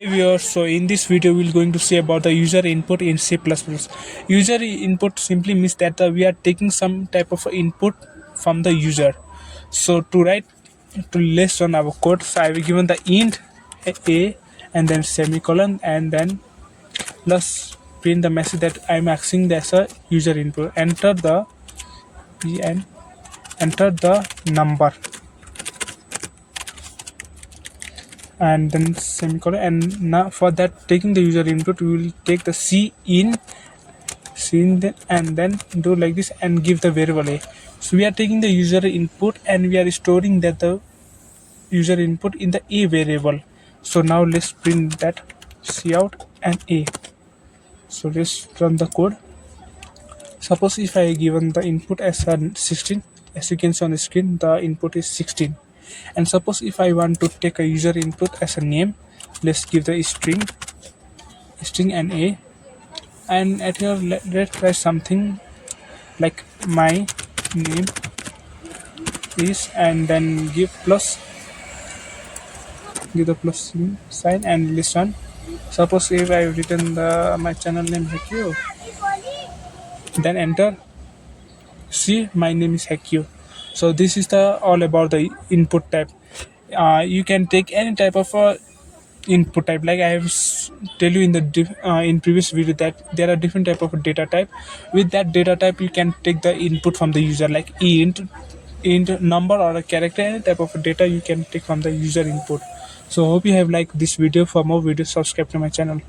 Viewers, so in this video we're going to see about the user input in C++. User input simply means that we are taking some type of input from the user. So to list on our code, so I will given the int a and then semicolon and then plus print the message that I'm asking as a user input. Enter the and enter the number and then semicolon, and now for that taking the user input we will take the cin and then do like this and give the variable a. So we are taking the user input and we are storing that the user input in the a variable. So now let's print that cout and a. So let's run the code. Suppose if I given the input as a 16, as you can see on the screen the input is 16. And suppose if I want to take a user input as a name, let's give the string and a, and at here let's try something like my name is, and then give the plus sign and listen. Suppose if I written the my channel name HackQ, then enter. See, my name is HackQ. So this is the all about the input type. You can take any type of input type, like I have tell you in the in previous video that there are different type of data type. With that data type you can take the input from the user, like int number or a character, any type of data you can take from the user input. So hope you have liked this video. For more videos subscribe to my channel.